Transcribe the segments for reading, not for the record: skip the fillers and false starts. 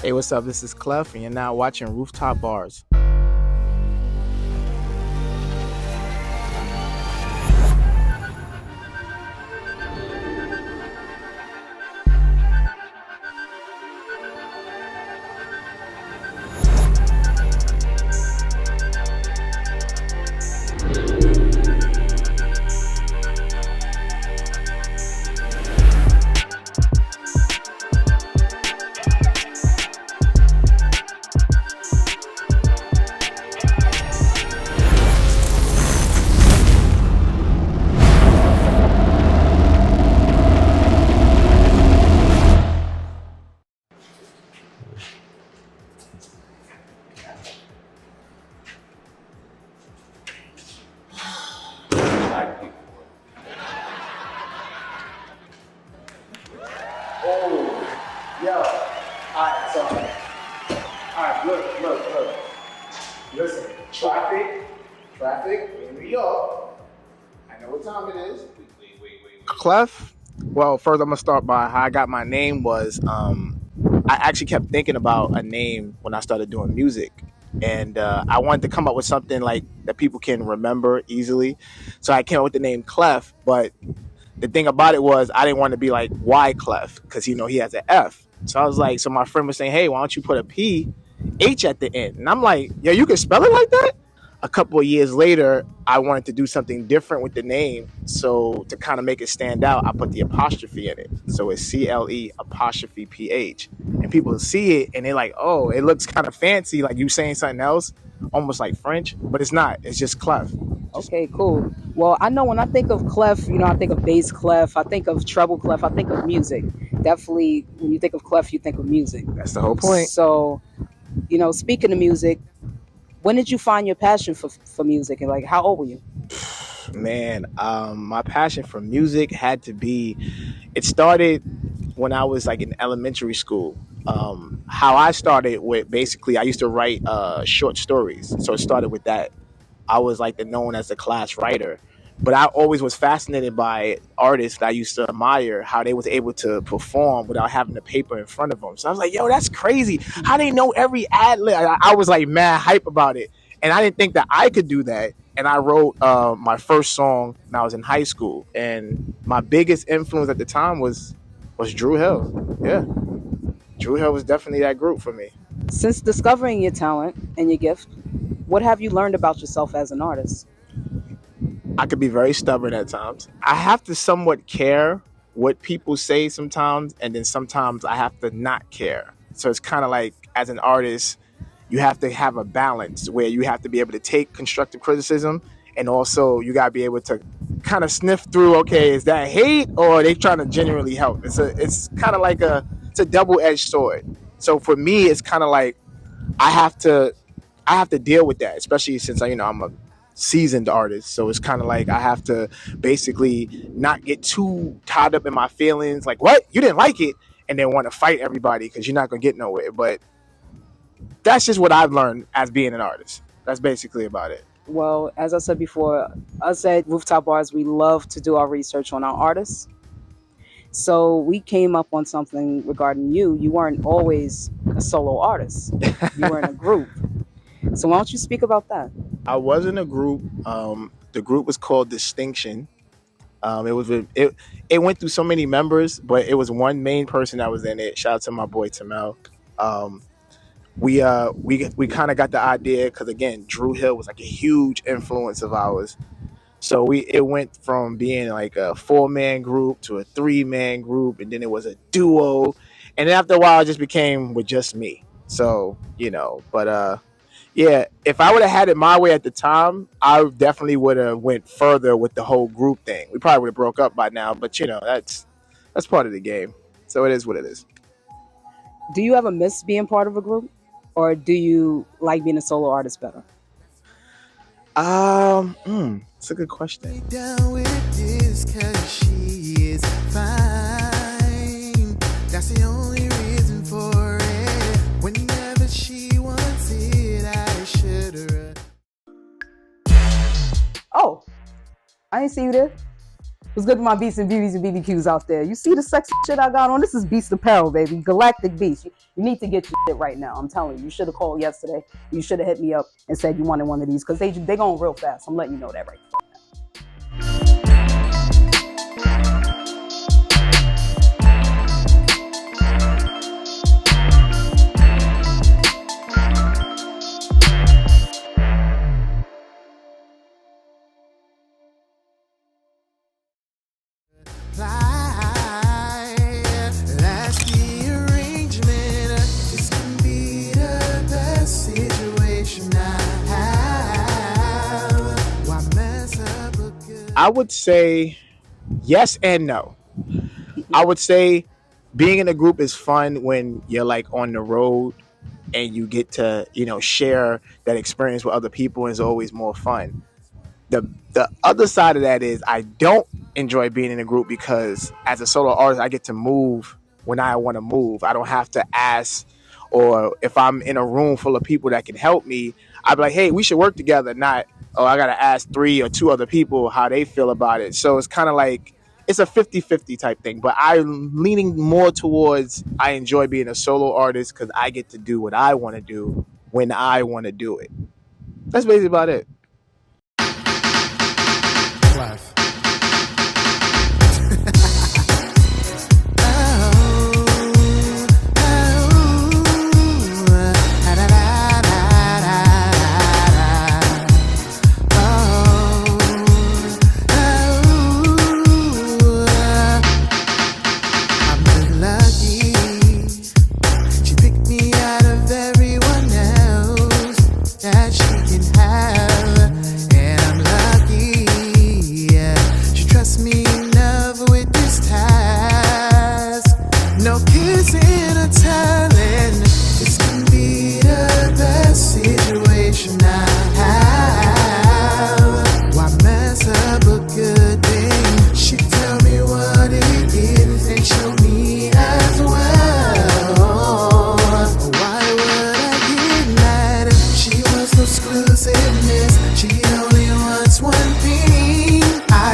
Hey, what's up? This is Cle'ph, and you're now watching Rooftop Barzzz. Oh, yo. Alright, so, alright, look. Listen, traffic in New York. I know what time it is. Wait. Cle'ph? Well, first I'm gonna start by how I got my name was, I actually kept thinking about a name when I started doing music. And I wanted to come up with something like that people can remember easily. So I came up with the name Cle'ph, but the thing about it was I didn't want to be like Cle'ph because he has an F. So I was like, so my friend was saying, hey, why don't you put a H at the end? And I'm like, yo, you can spell it like that? A couple of years later, I wanted to do something different with the name. So to kind of make it stand out, I put the apostrophe in it. So it's CLE''PH. And people see it and they're like, oh, it looks kind of fancy, like you saying something else, almost like French, but it's not. It's just Cle'ph. Okay, cool. Well, I know when I think of Cle'ph, I think of bass Cle'ph, I think of treble Cle'ph, I think of music. Definitely, when you think of Cle'ph, you think of music. That's the whole point. So, speaking of music, when did you find your passion for music, and like, how old were you? Man, my passion for music had to be, it started when I was like in elementary school. How I started with, basically, I used to write short stories. So it started with that. I was like known as the class writer. But I always was fascinated by artists that I used to admire, how they was able to perform without having the paper in front of them. So I was like, yo, that's crazy. How they know every ad lib? I was like mad hype about it. And I didn't think that I could do that. And I wrote my first song when I was in high school. And my biggest influence at the time was Dru Hill. Yeah. Dru Hill was definitely that group for me. Since discovering your talent and your gift, what have you learned about yourself as an artist? I could be very stubborn at times. I have to somewhat care what people say sometimes, and then sometimes I have to not care. So it's kind of like, as an artist, you have to have a balance where you have to be able to take constructive criticism, and also you got to be able to kind of sniff through, okay, is that hate or are they trying to genuinely help? It's kind of like it's a double-edged sword. So for me, it's kind of like I have to deal with that, especially since I'm a seasoned artist. So it's kind of like I have to basically not get too tied up in my feelings. Like, what? You didn't like it? And then want to fight everybody because you're not going to get nowhere. But that's just what I've learned as being an artist. That's basically about it. Well, as I said before, us at Rooftop Barzzz, we love to do our research on our artists. So we came up on something regarding you. You weren't always a solo artist. You were in a group. So why don't you speak about that? I was in a group. The group was called Distinction. It went through so many members, but it was one main person that was in it. Shout out to my boy Tamel. We kind of got the idea because, again, Dru Hill was like a huge influence of ours. So it went from being like a 4-man group to a 3-man group, and then it was a duo, and then after a while it just became with just me. So but yeah, if I would have had it my way at the time, I definitely would have went further with the whole group thing. We probably would have broke up by now, but that's part of the game. So it is what it is. Do you ever miss being part of a group, or do you like being a solo artist better? It's a good question. Down with this 'cause she is fine. That's the only reason for it. Whenever she wants it, I should run. Oh, I didn't see you there. What's good to my beats and BBs and BBQs out there? You see the sexy shit I got on? This is Beast Apparel, baby. Galactic Beast. You need to get your shit right now. I'm telling you. You should have called yesterday. You should have hit me up and said you wanted one of these because they going real fast. I'm letting you know that right now. That's the arrangement. This can be the best situation I have. Why mess up a good? I would say yes and no. I would say being in a group is fun when you're like on the road and you get to, share that experience with other people, and it's always more fun. The other side of that is I don't enjoy being in a group because as a solo artist, I get to move when I want to move. I don't have to ask, or if I'm in a room full of people that can help me, I'd be like, hey, we should work together. Not, oh, I got to ask 3 or 2 other people how they feel about it. So it's kind of like, it's a 50-50 type thing, but I'm leaning more towards I enjoy being a solo artist because I get to do what I want to do when I want to do it. That's basically about it. Cle'ph.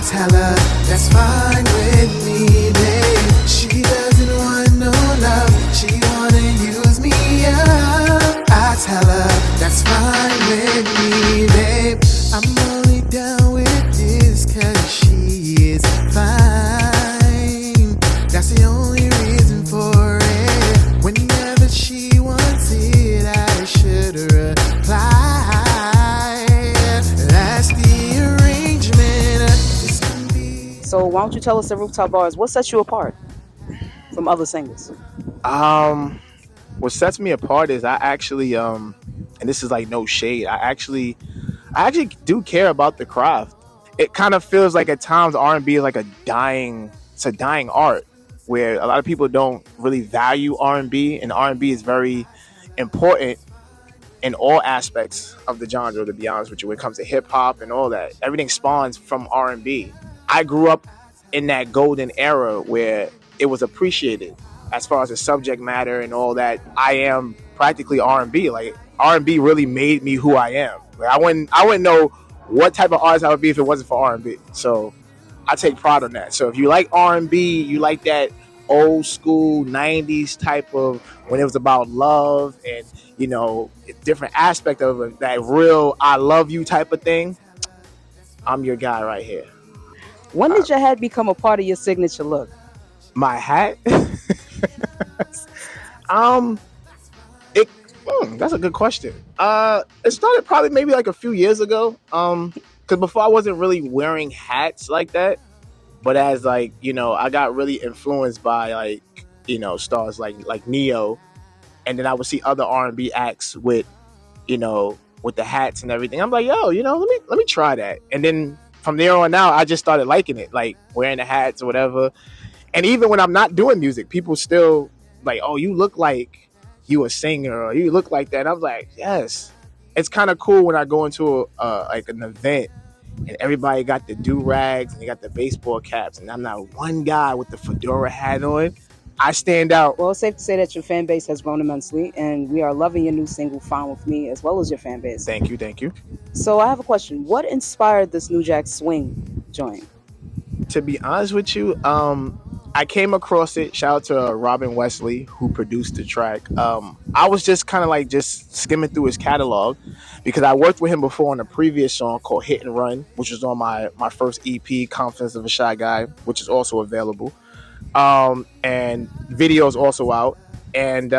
Tell her that's fine with me, babe. She doesn't want no love, she wanna use me up. I tell her that's fine with me, babe. I'm only down with this cause she is fine. That's the only reason for it. Whenever she wants it, I should reply. That's the arrangement. So why don't you tell us at Rooftop Barzzz, what sets you apart from other singers? What sets me apart is I actually, and this is like no shade, I actually do care about the craft. It kind of feels like at times R&B is like a dying art where a lot of people don't really value R&B, and R&B is very important in all aspects of the genre, to be honest with you. When it comes to hip hop and all that, everything spawns from R&B. I grew up in that golden era where it was appreciated as far as the subject matter and all that. I am practically R&B. Like R&B really made me who I am. Like, I wouldn't know what type of artist I would be if it wasn't for R&B. So I take pride on that. So if you like R&B, you like that old school 90s type of when it was about love and, different aspect of it, that real I love you type of thing, I'm your guy right here. When did your hat become a part of your signature look? My hat? That's a good question. It started probably maybe like a few years ago. Because before I wasn't really wearing hats like that. But as like, I got really influenced by like, stars like Neo. And then I would see other R&B acts with the hats and everything. I'm like, yo, let me try that. And then from there on out, I just started liking it, like wearing the hats or whatever. And even when I'm not doing music, people still like, oh, you look like you a singer, or you look like that. And I was like, yes. It's kind of cool when I go into like an event and everybody got the do-rags and they got the baseball caps, and I'm not one guy with the fedora hat on. I stand out. Well, it's safe to say that your fan base has grown immensely, and we are loving your new single, Fine With Me, as well as your fan base. Thank you. So I have a question. What inspired this New Jack Swing joint? To be honest with you, I came across it. Shout out to Robin Wesley who produced the track. I was just kind of like just skimming through his catalog because I worked with him before on a previous song called "Hit and Run," which was on my first EP, "Confidence of a Shy Guy," which is also available. And video is also out. And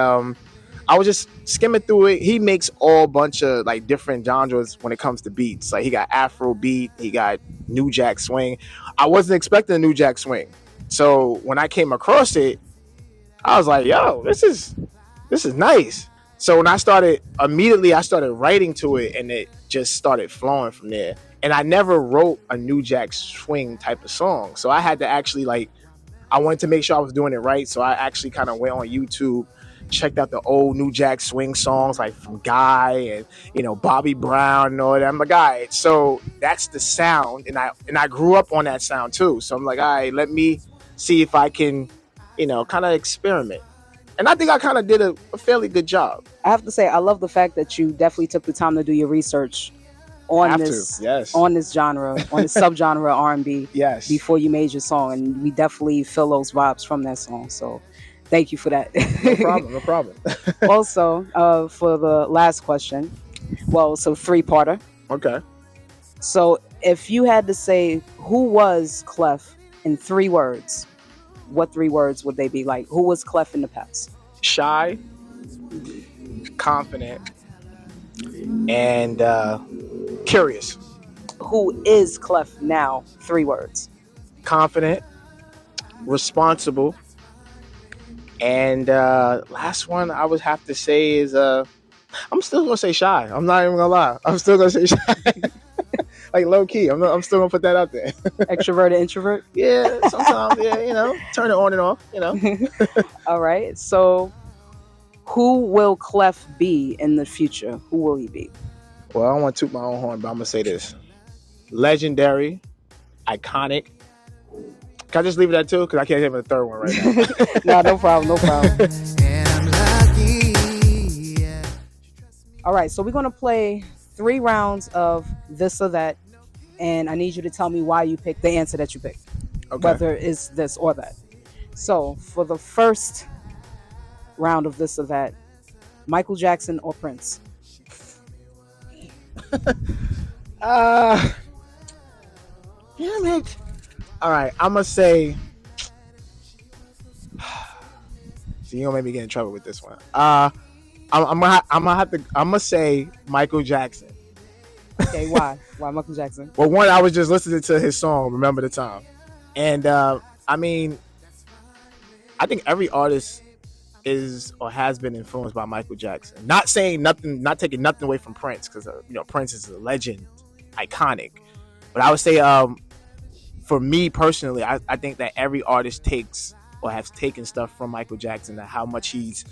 I was just skimming through it. He makes all bunch of like different genres when it comes to beats. Like he got Afro beat, he got New Jack Swing. I wasn't expecting a New Jack Swing, so when I came across it, I was like, "Yo, this is nice." So when I started writing to it, and it just started flowing from there. And I never wrote a New Jack Swing type of song, so I had to actually like I wanted to make sure I was doing it right. So I actually kind of went on YouTube, checked out the old New Jack Swing songs like from Guy and Bobby Brown and all that. I'm like, all right, so that's the sound, and I grew up on that sound too. So I'm like, all right, let me see if I can, kind of experiment. And I think I kind of did a fairly good job. I have to say, I love the fact that you definitely took the time to do your research on this genre, on this subgenre R&B. Yes. Before you made your song, and we definitely feel those vibes from that song. So thank you for that. No problem. Also, for the last question, so three-parter. Okay. So if you had to say who was Cle'ph in 3 words, what 3 words would they be? Like, who was Cle'ph in the past? Shy, confident, and curious. Who is Cle'ph now? 3 words. Confident, responsible, and last one I would have to say is I'm still gonna say shy. I'm not even gonna lie. I'm still gonna say shy. Like low key. I'm still gonna put that out there. Extroverted, introvert? Yeah, sometimes, yeah, turn it on and off, All right. So who will Cle'ph be in the future? Who will he be? Well, I don't want to toot my own horn, but I'm gonna say this. Legendary, iconic. Can I just leave it at 2? Because I can't think of a 3rd one right now. No problem. All right, so we're going to play 3 rounds of this or that, and I need you to tell me why you picked the answer that you picked, okay. Whether it's this or that. So for the first round of this or that, Michael Jackson or Prince? Damn it. All right, I'm gonna say. So you gonna make me get in trouble with this one. I'm gonna say Michael Jackson. Okay, why? Why Michael Jackson? Well, one, I was just listening to his song "Remember the Time," and I think every artist is or has been influenced by Michael Jackson. Not saying nothing, not taking nothing away from Prince, because Prince is a legend, iconic. But I would say, for me personally, I think that every artist takes or has taken stuff from Michael Jackson, and how much he's,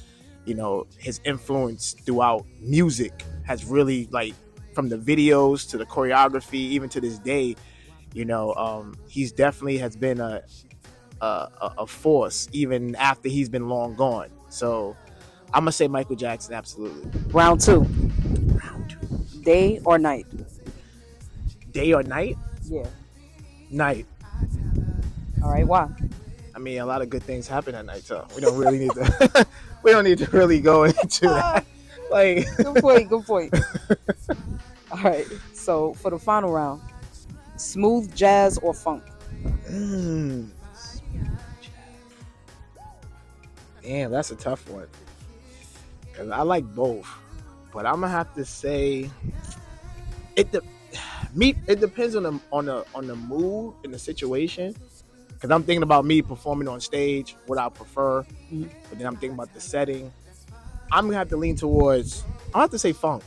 his influence throughout music has really, like, from the videos to the choreography, even to this day, he's definitely has been a force even after he's been long gone. So I'm gonna say Michael Jackson, absolutely. Round 2. Day or night? Day or night? Yeah. Night. All right, why? I mean, a lot of good things happen at night, so we don't really need to. We don't need to really go into that. Like, good point. All right, so for the final round, smooth jazz or funk? Damn, that's a tough one. Cause I like both, but I'm gonna have to say it depends on the mood and the situation. Cause I'm thinking about me performing on stage, what I prefer, but then I'm thinking about the setting. I'm gonna have to lean towards. I have to say funk.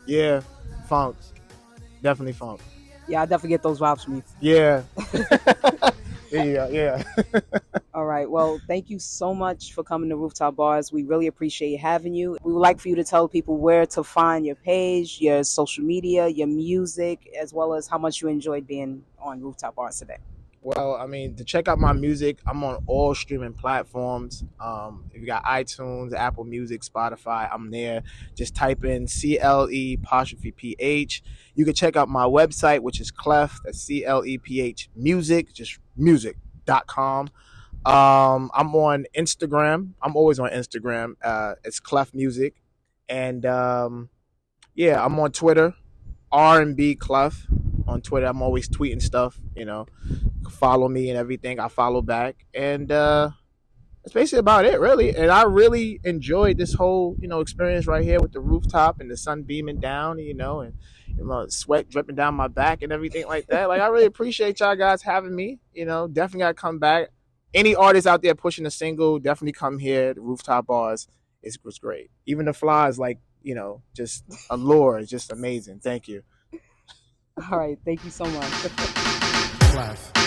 Yeah, funk. Definitely funk. Yeah, I definitely get those vibes from you. Yeah. Yeah. All right. Well, thank you so much for coming to Rooftop Barzzz. We really appreciate having you. We would like for you to tell people where to find your page, your social media, your music, as well as how much you enjoyed being on Rooftop Barzzz today. Well, I mean, to check out my music, I'm on all streaming platforms. If you got iTunes, Apple Music, Spotify, I'm there. Just type in CLE''PH. You can check out my website, which is Cle'ph. That's CLEPH Music, just music.com. I'm on Instagram. I'm always on Instagram. It's Cle'ph Music. And yeah, I'm on Twitter, R&B Cle'ph on Twitter. I'm always tweeting stuff, follow me and everything. I follow back. And that's basically about it, really. And I really enjoyed this whole, experience right here with the rooftop and the sun beaming down, and sweat dripping down my back and everything like that. Like, I really appreciate y'all guys having me. Definitely got to come back. Any artists out there pushing a single, definitely come here. The Rooftop Barzzz was great. Even the flies, like, just allure. It's just amazing. Thank you. All right. Thank you so much. Cle'ph.